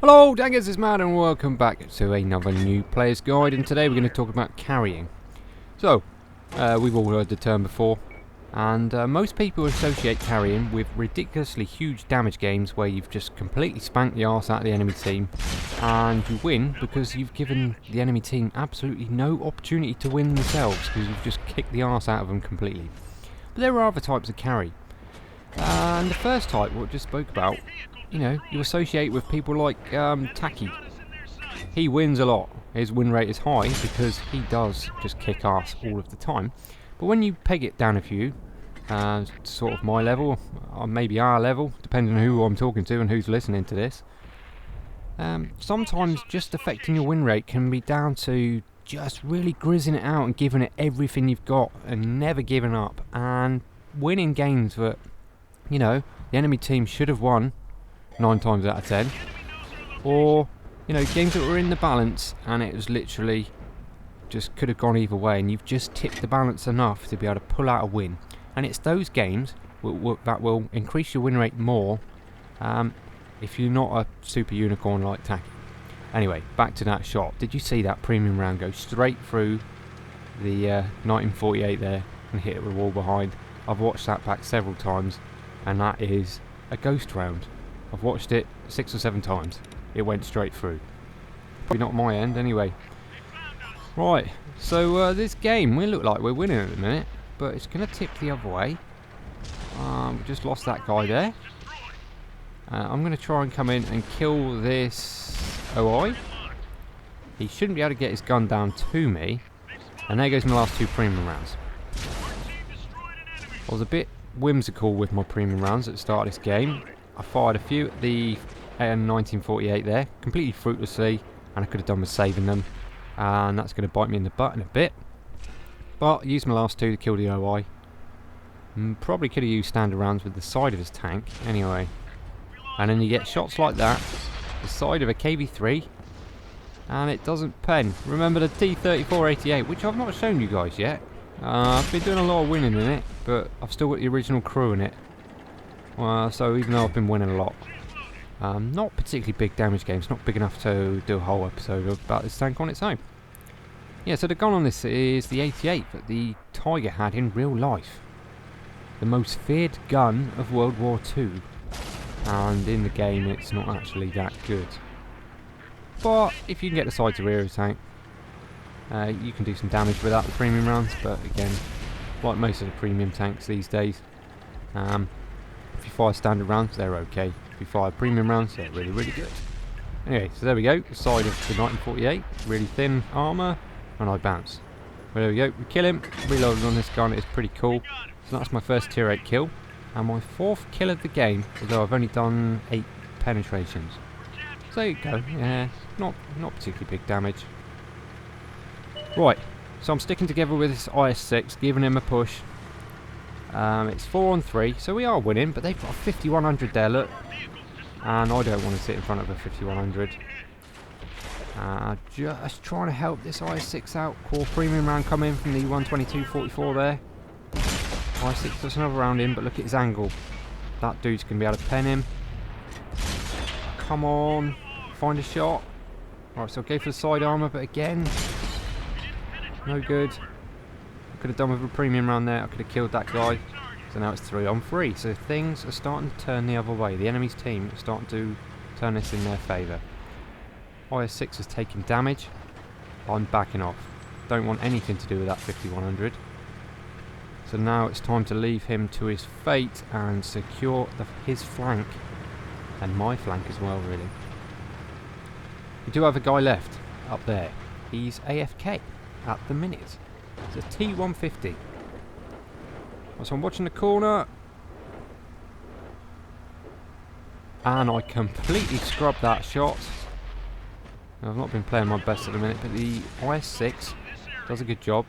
Hello, Dangers is Mad and welcome back to another new player's guide, and today we're going to talk about carrying. So, we've all heard the term before, and most people associate carrying with ridiculously huge damage games where you've just completely spanked the arse out of the enemy team and you win because you've given the enemy team absolutely no opportunity to win themselves because you've just kicked the arse out of them completely. But there are other types of carry. And the first type, what I just spoke about, you associate with people like Taki. He wins a lot. His win rate is high because he does just kick ass all of the time. But when you peg it down a few, sort of my level, or maybe our level, depending on who I'm talking to and who's listening to this, sometimes just affecting your win rate can be down to just really grizzing it out and giving it everything you've got and never giving up and winning games that, the enemy team should have won 9 times out of 10, or games that were in the balance and it was literally just could have gone either way and you've just tipped the balance enough to be able to pull out a win. And it's those games that will increase your win rate more if you're not a super unicorn like Taki. Anyway, back to that shot. Did you see that premium round go straight through the 1948 there and hit the wall behind? I've watched that back several times and that is a ghost round. I've watched it 6 or 7 times. It went straight through. Probably not my end anyway. Right, so this game, we look like we're winning at the minute, but it's going to tip the other way. We just lost that guy there. I'm going to try and come in and kill this OI. He shouldn't be able to get his gun down to me. And there goes my last 2 premium rounds. I was a bit whimsical with my premium rounds at the start of this game. I fired a few at the 1948 there, completely fruitlessly, and I could have done with saving them, and that's going to bite me in the butt in a bit. But I used my last 2 to kill the OI. Probably could have used standard rounds with the side of his tank, anyway. And then you get shots like that, the side of a KV-3, and it doesn't pen. Remember the T-34-88, which I've not shown you guys yet. I've been doing a lot of winning in it, but I've still got the original crew in it. So even though I've been winning a lot, not particularly big damage games, not big enough to do a whole episode about this tank on its own. Yeah, so the gun on this is the 88 that the Tiger had in real life. The most feared gun of World War II. And in the game it's not actually that good. But if you can get the side to rear of the tank, you can do some damage without the premium rounds, but again, like most of the premium tanks these days, if you fire standard rounds, they're okay. If you fire premium rounds, they're really, really good. Anyway, so there we go, the side of the 1948, really thin armour, and I bounce. Well, there we go, we kill him, reloaded on this gun, it's pretty cool. So that's my first tier 8 kill, and my 4th kill of the game, although I've only done 8 penetrations. So there you go, yeah, not particularly big damage. Right, so I'm sticking together with this IS-6, giving him a push. It's 4 on 3, so we are winning, but they've got a 5100 there, look. And I don't want to sit in front of a 5100. Just trying to help this IS-6 out. Core premium round coming from the 122-44 there. IS-6 does another round in, but look at his angle. That dude's going to be able to pen him. Come on, find a shot. Right, so I'll go for the side armour, but again, no good. I could have done with a premium round there. I could have killed that guy. So now it's 3 on 3. So things are starting to turn the other way. The enemy's team is starting to turn this in their favour. IS-6 has taken damage. I'm backing off. Don't want anything to do with that 5100. So now it's time to leave him to his fate and secure his flank. And my flank as well, really. We do have a guy left up there. He's AFK at the minute. It's a T-150. So I'm watching the corner. And I completely scrubbed that shot. I've not been playing my best at the minute, but the IS-6 does a good job.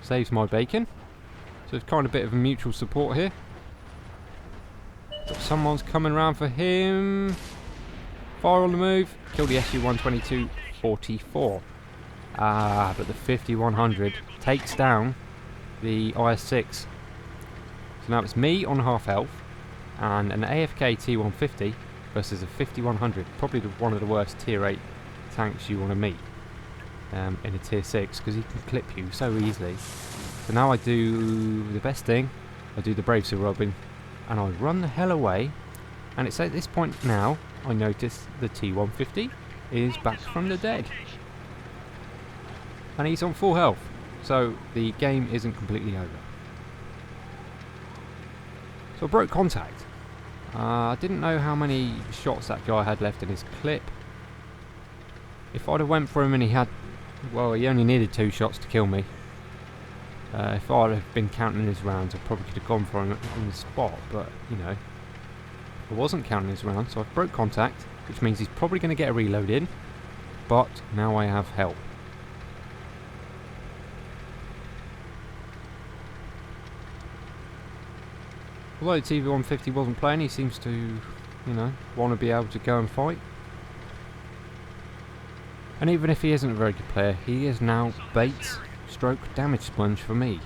Saves my bacon. So it's kind of a bit of a mutual support here. But someone's coming around for him. Fire on the move. Kill the SU-122-44. But the 5100 takes down the IS-6. So now it's me on half health and an AFK T-150 versus a 5100. Probably one of the worst tier 8 tanks you want to meet in a tier 6, because he can clip you so easily. So now I do the best thing. I do the brave Sir Robin, and I run the hell away. And it's at this point now I notice the T-150 is back from the dead, and he's on full health, so the game isn't completely over. So I broke contact. I didn't know how many shots that guy had left in his clip. If I'd have went for him and he had, well, he only needed 2 shots to kill me. If I'd have been counting his rounds, I probably could have gone for him on the spot, but, you know, I wasn't counting his rounds, so I broke contact, which means he's probably going to get a reload in, but now I have help. Although the TV-150 wasn't playing, he seems to, you know, want to be able to go and fight. And even if he isn't a very good player, he is now bait stroke damage sponge for me.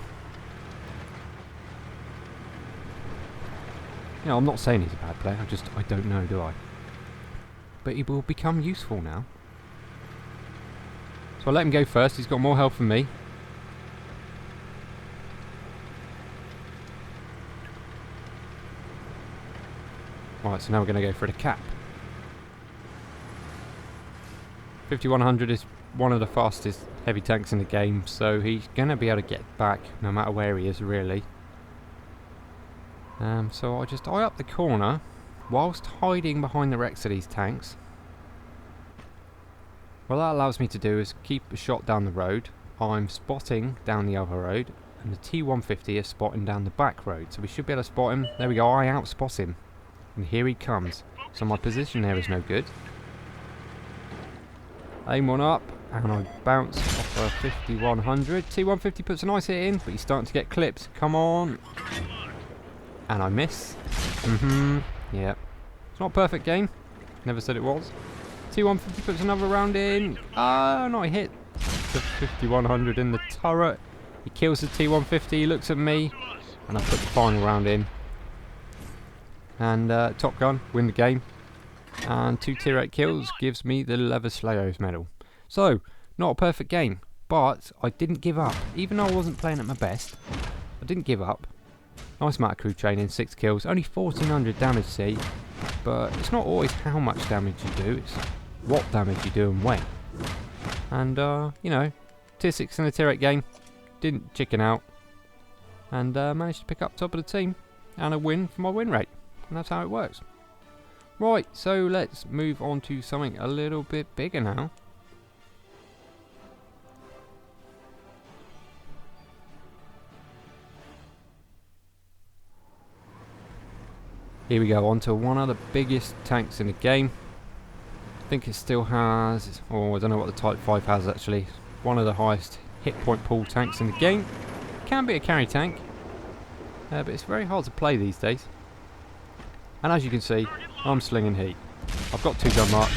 You know, I'm not saying he's a bad player, I don't know, do I? But he will become useful now. So I let him go first, he's got more health than me. Right, so now we're going to go for the cap. 5100 is one of the fastest heavy tanks in the game, so he's going to be able to get back no matter where he is, really. So I up the corner whilst hiding behind the wrecks of these tanks. What that allows me to do is keep a shot down the road. I'm spotting down the other road, and the T-150 is spotting down the back road, so we should be able to spot him. There we go, I outspot him. And here he comes. So my position there is no good. Aim one up, and I bounce off a 5100. T-150 puts a nice hit in, but he's starting to get clipped. Come on. And I miss. Yeah. It's not a perfect game. Never said it was. T-150 puts another round in. Oh, no, I hit the 5100 in the turret. He kills the T-150, he looks at me, and I put the final round in. And Top Gun, win the game. And 2 tier 8 kills gives me the Leather Slayers medal. So, not a perfect game, but I didn't give up. Even though I wasn't playing at my best, I didn't give up. Nice amount of crew training, 6 kills, only 1400 damage, see. But it's not always how much damage you do, it's what damage you do and when. And, you know, tier 6 in a tier 8 game, didn't chicken out. And managed to pick up top of the team and a win for my win rate. And that's how it works. Right, so let's move on to something a little bit bigger now. Here we go, on to one of the biggest tanks in the game. I think it still has, or I don't know what the Type 5 has actually. One of the highest hit point pool tanks in the game. Can be a carry tank, but it's very hard to play these days. And as you can see, I'm slinging heat. I've got 2 gun marks,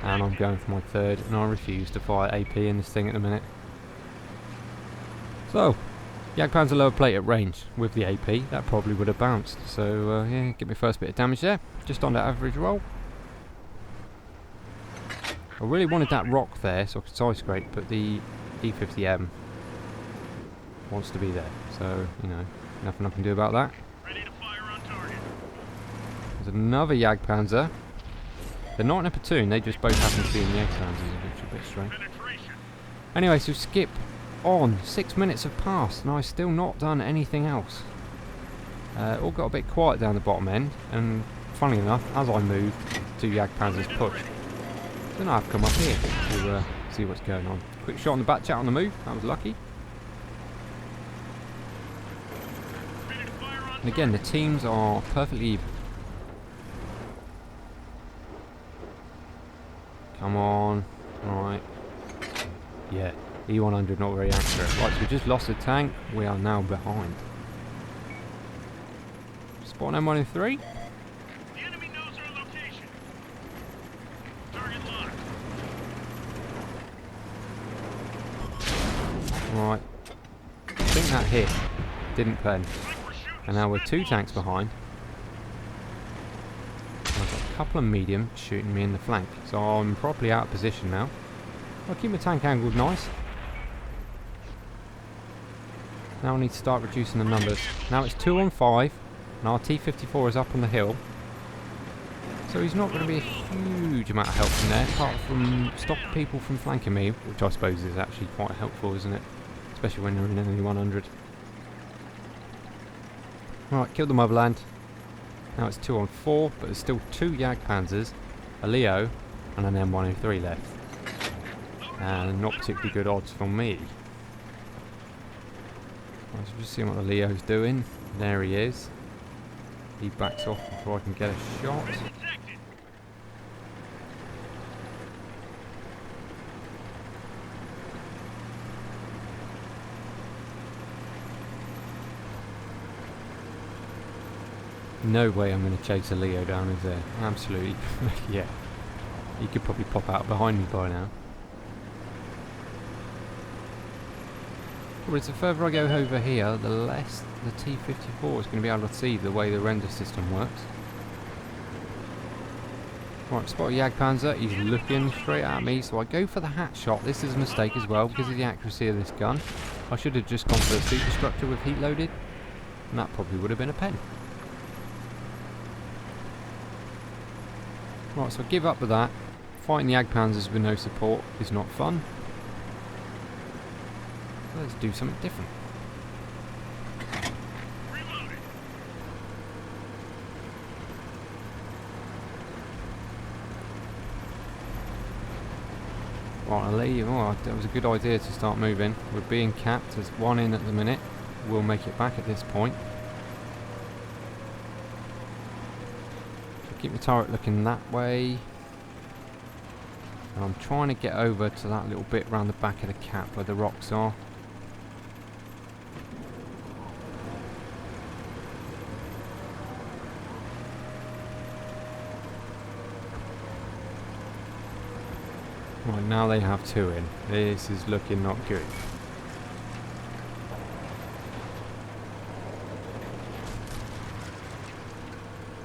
and I'm going for my 3rd, and I refuse to fire AP in this thing at the minute. So, Jagdpanzer lower plate at range with the AP, that probably would have bounced. So yeah, get my first bit of damage there, just on that average roll. I really wanted that rock there so I could side scrape, but the E-50M wants to be there. So, you know, nothing I can do about that. There's another Jagdpanzer. They're not in a platoon, they just both happen to be in the Jagdpanzers, which is a bit strange. Anyway, so skip on. 6 minutes have passed and I've still not done anything else. All got a bit quiet down the bottom end, and funnily enough, as I moved, 2 Jagdpanzers pushed. Then I've come up here to see what's going on. Quick shot on the back chat on the move, that was lucky. And again, the teams are perfectly even. Come on. Alright. Yeah. E-100 not very accurate. Right, so we just lost a tank. We are now behind. Spawn M1 in 3. The enemy knows our location. Target locked. Right. I think that hit didn't pen. And now we're 2 tanks behind. I've got couple of medium shooting me in the flank. So I'm properly out of position now. I'll keep my tank angled nice. Now I need to start reducing the numbers. Now it's 2 on 5, and our T-34 is up on the hill. So he's not going to be a huge amount of help from there, apart from stopping people from flanking me, which I suppose is actually quite helpful, isn't it? Especially when you're in an E-100. Right, killed the motherland. Now it's 2 on 4, but there's still 2 Jagdpanzers, a Leo, and an M103 left. And not particularly good odds for me. Let's just see what the Leo's doing. There he is. He backs off before I can get a shot. No way I'm going to chase a Leo down, is there? Absolutely. Yeah. He could probably pop out behind me by now. But the further I go over here, the less the T-34 is going to be able to see the way the render system works. Right, spot a Jagdpanzer. He's looking straight at me, so I go for the hat shot. This is a mistake as well because of the accuracy of this gun. I should have just gone for the superstructure with heat loaded, and that probably would have been a pen. Right, so I give up with that. Fighting the Jagdpanzers with no support is not fun. Let's do something different. Right, I'll leave. Oh, that was a good idea to start moving. We're being capped. There's 1 in at the minute. We'll make it back at this point. Keep the turret looking that way. And I'm trying to get over to that little bit around the back of the cap where the rocks are. Right, now they have 2 in. This is looking not good.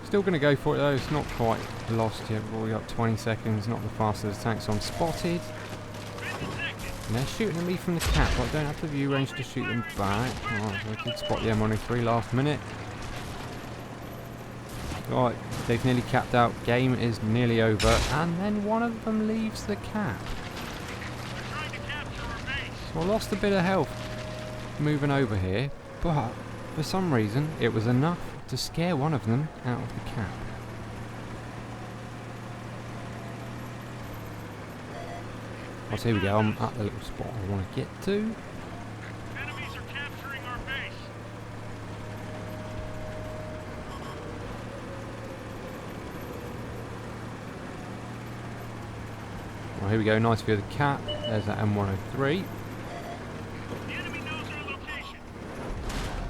Still going to go for it though, it's not quite lost yet. We've already got 20 seconds, not the fastest tank, so I'm spotted. And they're shooting at me from the cap, but I don't have the view range to shoot them back. Right, so I did spot the M103 last minute. Right, they've nearly capped out. Game is nearly over, and then one of them leaves the cap. So I lost a bit of health moving over here, but for some reason it was enough to scare one of them out of the cap. Right, so here we go. I'm at the little spot I want to get to. Enemies are capturing our base. Well, here we go. Nice view of the cap. There's that M103. The enemy knows our location.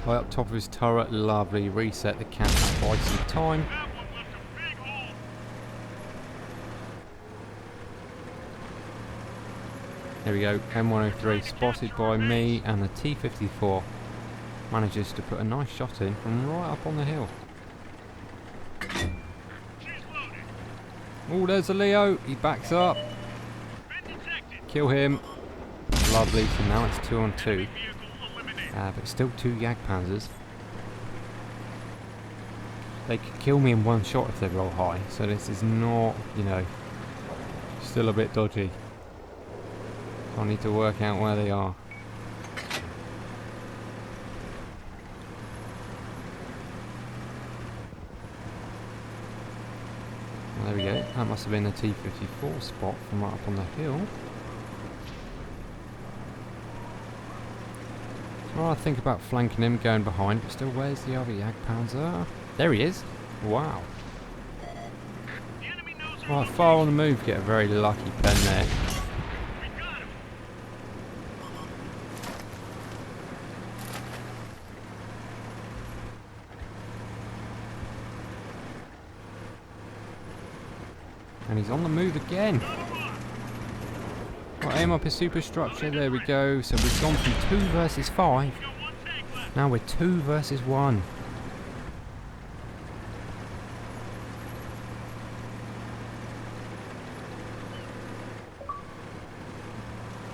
Right up top of his turret. Lovely. Reset the cap to buy some time. That one left a big hole. There we go. M103 spotted by me, and the T-34 manages to put a nice shot in from right up on the hill. She's loaded. Oh, there's a Leo. He backs up. Been detected. Kill him. Lovely. So now it's 2 on 2. Vehicle eliminated. But still 2 Jagdpanzers. They could kill me in one shot if they roll high. So this is not, you know, still a bit dodgy. I need to work out where they are. Well, there we go. That must have been the T-34 spot from right up on the hill. Well, I think about flanking him, going behind, but still, where's the other Jagdpanzer? There he is. Wow. The enemy knows our Right, far on the move, get a very lucky pen there. We got him. And he's on the move again. Right, aim up his superstructure, there we go. So we've gone from 2 versus 5. We got 1 tank left. Now we're 2 versus 1.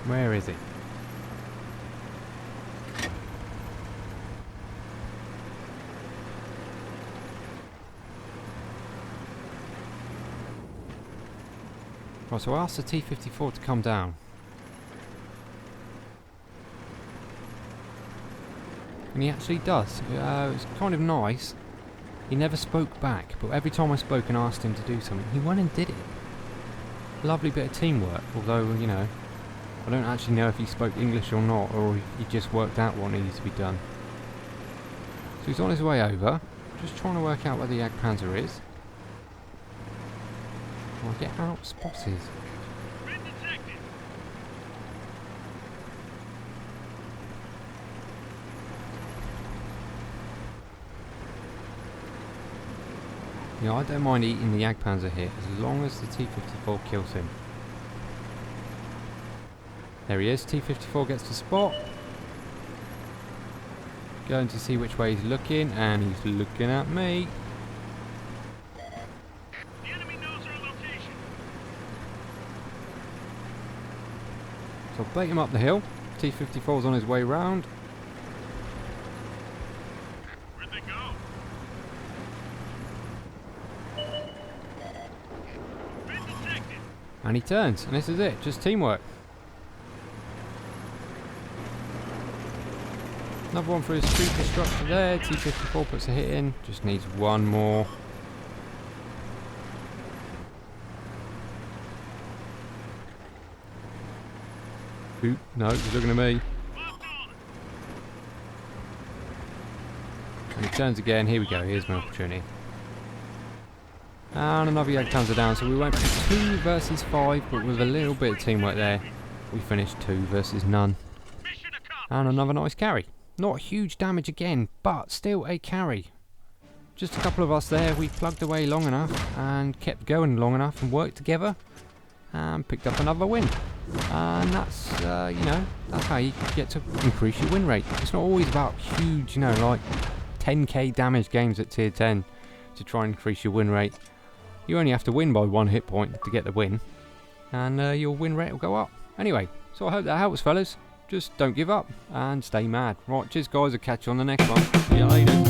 Where is he? Right, so I asked the T-34 to come down. And he actually does. It's kind of nice. He never spoke back, but every time I spoke and asked him to do something, he went and did it. Lovely bit of teamwork, although, you know, I don't actually know if he spoke English or not, or he just worked out what needed to be done. So he's on his way over, just trying to work out where the Jagdpanzer is. I'll get out spotted. Been detected. Yeah, I don't mind eating the Jagdpanzer here, as long as the T-54 kills him. There he is, T-54 gets the spot. Going to see which way he's looking, and he's looking at me. The enemy knows our location. So I'll bait him up the hill. T-54's on his way round. Where'd they go? Been detected. And he turns, and this is it, just teamwork. Another one for his superstructure there. T-54 puts a hit in, just needs one more. Oop, no, he's looking at me. Locked on. And he turns again, here we go, here's my opportunity. And another Jagdpanzer down, so we went for 2 versus 5, but with a little bit of teamwork there, we finished 2 versus none. Mission accomplished. And another nice carry. Not huge damage again, but still a carry. Just a couple of us there, we plugged away long enough and kept going long enough and worked together and picked up another win. And that's, you know, that's how you get to increase your win rate. It's not always about huge, you know, like 10k damage games at tier 10 to try and increase your win rate. You only have to win by 1 hit point to get the win, and your win rate will go up. Anyway, so I hope that helps, fellas. Just don't give up and stay mad. Right, cheers guys, I'll catch you on the next one. See you later.